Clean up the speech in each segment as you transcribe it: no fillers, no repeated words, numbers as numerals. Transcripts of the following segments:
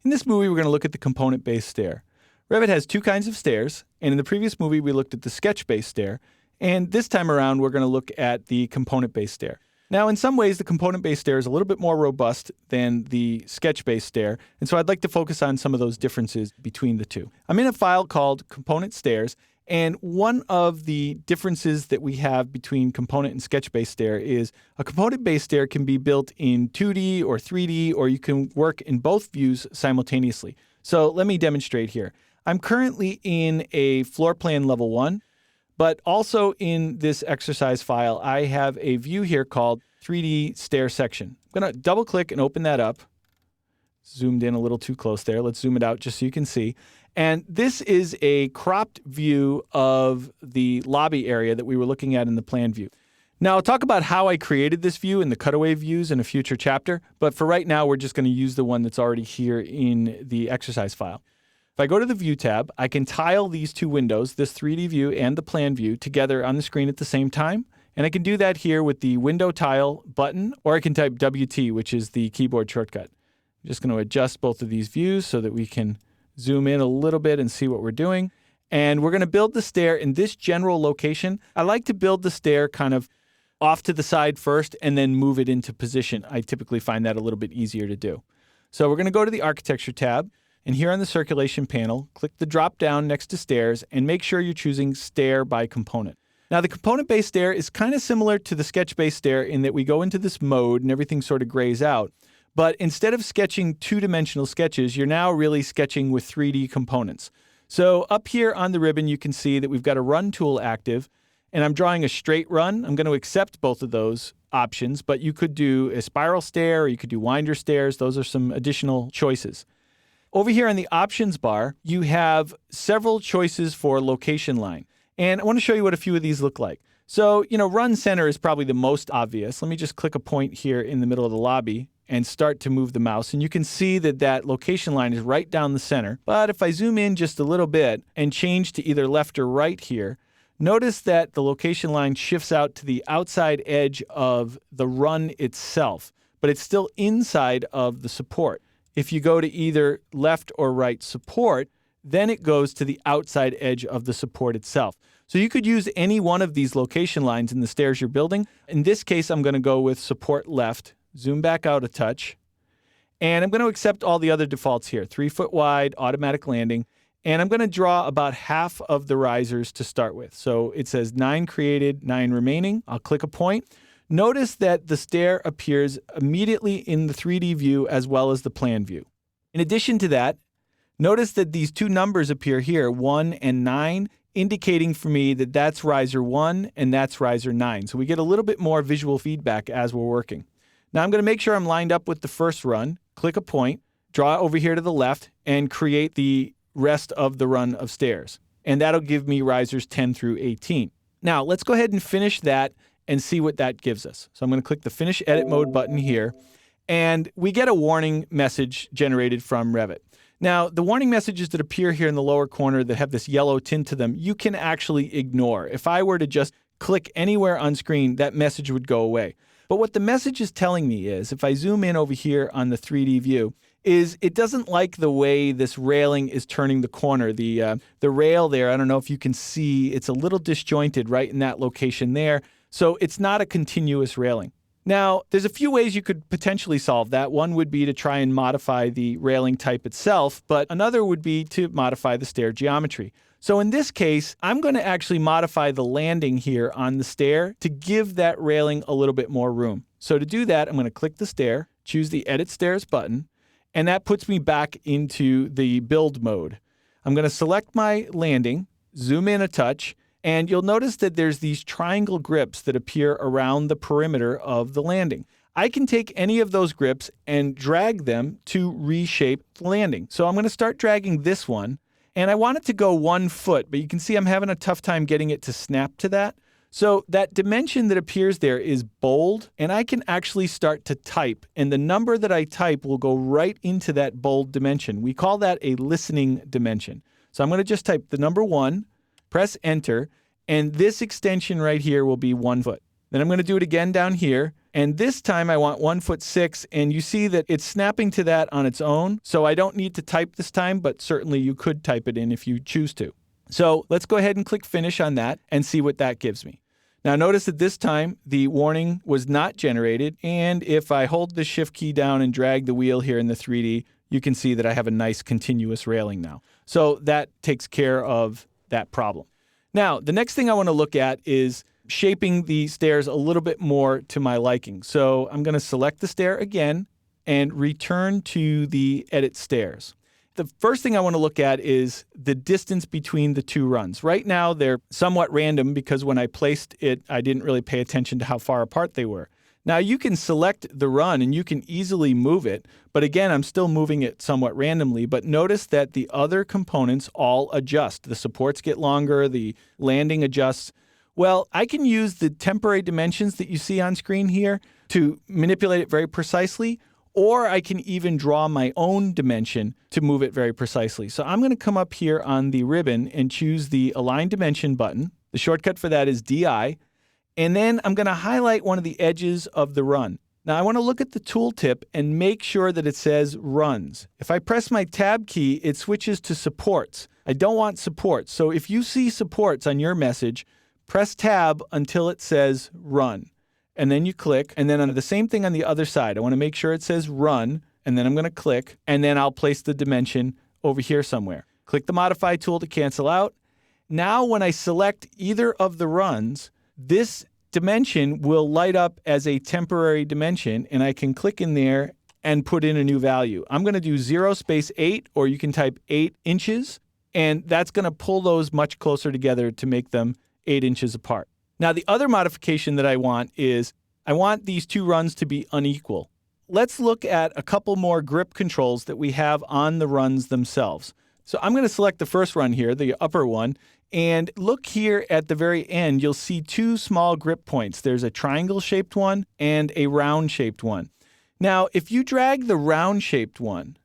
In this movie, we're going to look at the component-based stair. Revit has two kinds of stairs, and in the previous movie, we looked at the sketch-based stair, and this time around, we're going to look at the component-based stair. Now, in some ways, the component-based stair is a little bit more robust than the sketch-based stair, and so I'd like to focus on some of those differences between the two. I'm in a file called Component Stairs, and one of the differences that we have between component and sketch-based stair is a component-based stair can be built in 2D or 3D, or you can work in both views simultaneously. So let me demonstrate here. I'm currently in a floor plan level 1, but also in this exercise file, I have a view here called 3D stair section. I'm going to double-click and open that up. Zoomed in a little too close there. Let's zoom it out just so you can see. And this is a cropped view of the lobby area that we were looking at in the plan view. Now, I'll talk about how I created this view and the cutaway views in a future chapter, but for right now, we're just going to use the one that's already here in the exercise file. If I go to the View tab, I can tile these two windows, this 3D view and the plan view, together on the screen at the same time. And I can do that here with the Window Tile button, or I can type WT, which is the keyboard shortcut. I'm just going to adjust both of these views so that we can zoom in a little bit and see what we're doing. And we're going to build the stair in this general location. I like to build the stair kind of off to the side first and then move it into position. I typically find that a little bit easier to do. So we're going to go to the Architecture tab. And here on the Circulation panel, click the drop down next to Stairs and make sure you're choosing Stair by Component. Now, the component-based stair is kind of similar to the sketch-based stair in that we go into this mode and everything sort of grays out. But instead of sketching two-dimensional sketches, you're now really sketching with 3D components. So up here on the ribbon, you can see that we've got a Run tool active, and I'm drawing a straight run. I'm going to accept both of those options, but you could do a spiral stair or you could do winder stairs. Those are some additional choices. Over here on the options bar, you have several choices for location line. And I want to show you what a few of these look like. So, run center is probably the most obvious. Let me just click a point here in the middle of the lobby and start to move the mouse. And you can see that that location line is right down the center. But if I zoom in just a little bit and change to either left or right here, notice that the location line shifts out to the outside edge of the run itself, but it's still inside of the support. If you go to either left or right support, then it goes to the outside edge of the support itself. So you could use any one of these location lines in the stairs you're building. In this case, I'm going to go with support left, zoom back out a touch, and I'm going to accept all the other defaults here, 3 foot wide, automatic landing, and I'm going to draw about half of the risers to start with. So it says 9 created, 9 remaining. I'll click a point. Notice that the stair appears immediately in the 3D view as well as the plan view. In addition to that, notice that these two numbers appear here, 1 and 9, indicating for me that that's riser 1 and that's riser 9. So we get a little bit more visual feedback as we're working. Now I'm going to make sure I'm lined up with the first run, click a point, draw over here to the left, and create the rest of the run of stairs. And that'll give me risers 10 through 18. Now let's go ahead and finish that and see what that gives us. So I'm going to click the Finish Edit Mode button here, and we get a warning message generated from Revit. Now, the warning messages that appear here in the lower corner that have this yellow tint to them, you can actually ignore. If I were to just click anywhere on screen, that message would go away. But what the message is telling me is, if I zoom in over here on the 3D view, is it doesn't like the way this railing is turning the corner. The rail there, I don't know if you can see, it's a little disjointed right in that location there. So it's not a continuous railing. Now, there's a few ways you could potentially solve that. One would be to try and modify the railing type itself, but another would be to modify the stair geometry. So in this case, I'm going to actually modify the landing here on the stair to give that railing a little bit more room. So to do that, I'm going to click the stair, choose the Edit Stairs button, and that puts me back into the build mode. I'm going to select my landing, zoom in a touch, and you'll notice that there's these triangle grips that appear around the perimeter of the landing. I can take any of those grips and drag them to reshape the landing. So I'm going to start dragging this one, and I want it to go 1 foot, but you can see I'm having a tough time getting it to snap to that. So that dimension that appears there is bold, and I can actually start to type, and the number that I type will go right into that bold dimension. We call that a listening dimension. So I'm going to just type the number 1, press enter, and this extension right here will be 1 foot. Then I'm going to do it again down here, And this time I want 1'6", and you see that it's snapping to that on its own. So I don't need to type this time, but certainly you could type it in if you choose to. So let's go ahead and click finish on that and see what that gives me. Now notice that this time the warning was not generated, and if I hold the shift key down and drag the wheel here in the 3D, you can see that I have a nice continuous railing now. So that takes care of that problem. Now, the next thing I want to look at is shaping the stairs a little bit more to my liking. So I'm going to select the stair again and return to the edit stairs. The first thing I want to look at is the distance between the two runs. Right now, they're somewhat random because when I placed it, I didn't really pay attention to how far apart they were. Now, you can select the run and you can easily move it, but again, I'm still moving it somewhat randomly. But notice that the other components all adjust. The supports get longer, the landing adjusts. Well, I can use the temporary dimensions that you see on screen here to manipulate it very precisely, or I can even draw my own dimension to move it very precisely. So I'm going to come up here on the ribbon and choose the Align Dimension button. The shortcut for that is DI. And then I'm going to highlight one of the edges of the run. Now I want to look at the tooltip and make sure that it says Runs. If I press my Tab key, it switches to Supports. I don't want supports. So if you see supports on your message, press Tab until it says Run. And then you click, and then on the same thing on the other side. I want to make sure it says Run, and then I'm going to click, and then I'll place the dimension over here somewhere. Click the Modify tool to cancel out. Now when I select either of the runs, this dimension will light up as a temporary dimension, and I can click in there and put in a new value. I'm going to do 0.8, or you can type 8 inches, and that's going to pull those much closer together to make them 8 inches apart. Now, the other modification that I want is I want these two runs to be unequal. Let's look at a couple more grip controls that we have on the runs themselves. So I'm going to select the first run here, the upper one, and look here at the very end. You'll see two small grip points. There's a triangle-shaped one and a round-shaped one. Now, if you drag the round-shaped one,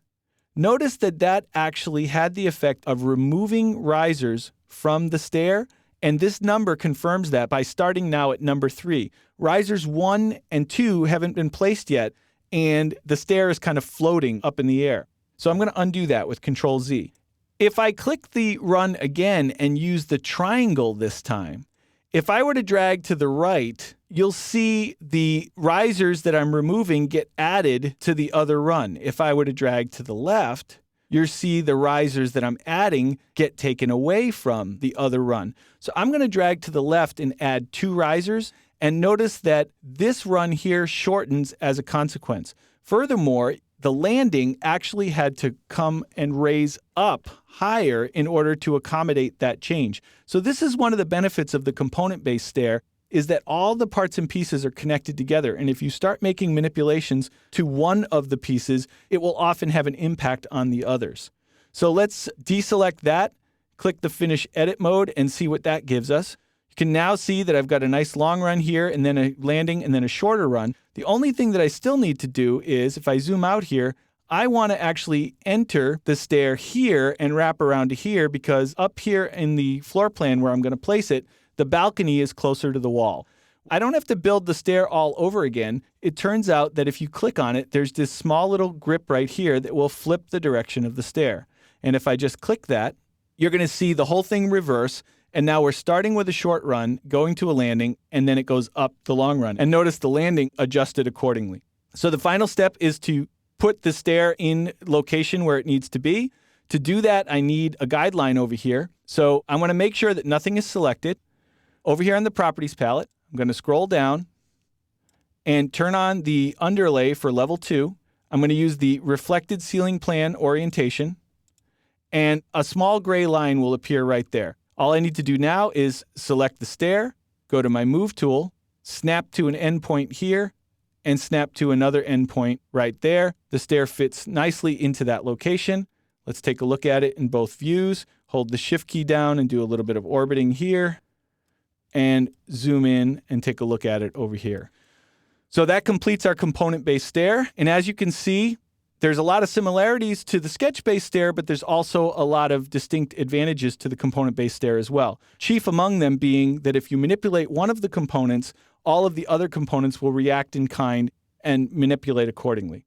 notice that that actually had the effect of removing risers from the stair. And this number confirms that by starting now at number 3. Risers 1 and 2 haven't been placed yet, and the stair is kind of floating up in the air. So I'm going to undo that with Control Z. If I click the run again and use the triangle this time, if I were to drag to the right, you'll see the risers that I'm removing get added to the other run. If I were to drag to the left, you'll see the risers that I'm adding get taken away from the other run. So I'm going to drag to the left and add 2 risers, and notice that this run here shortens as a consequence. Furthermore, the landing actually had to come and raise up higher in order to accommodate that change. So this is one of the benefits of the component-based stair, is that all the parts and pieces are connected together. And if you start making manipulations to one of the pieces, it will often have an impact on the others. So let's deselect that, click the Finish Edit mode, and see what that gives us. You can now see that I've got a nice long run here, and then a landing, and then a shorter run. The only thing that I still need to do is, if I zoom out here, I want to actually enter the stair here and wrap around to here, because up here in the floor plan where I'm going to place it, the balcony is closer to the wall. I don't have to build the stair all over again. It turns out that if you click on it, there's this small little grip right here that will flip the direction of the stair. And if I just click that, you're going to see the whole thing reverse. And now we're starting with a short run, going to a landing, and then it goes up the long run. And notice the landing adjusted accordingly. So the final step is to put the stair in location where it needs to be. To do that, I need a guideline over here. So I want to make sure that nothing is selected. Over here on the Properties palette, I'm going to scroll down and turn on the underlay for level 2. I'm going to use the reflected ceiling plan orientation, and a small gray line will appear right there. All I need to do now is select the stair, go to my Move tool, snap to an endpoint here, and snap to another endpoint right there. The stair fits nicely into that location. Let's take a look at it in both views. Hold the Shift key down and do a little bit of orbiting here, and zoom in and take a look at it over here. So that completes our component-based stair. And as you can see, There's a lot of similarities to the sketch-based stair, but there's also a lot of distinct advantages to the component-based stair as well. Chief among them being that if you manipulate one of the components, all of the other components will react in kind and manipulate accordingly.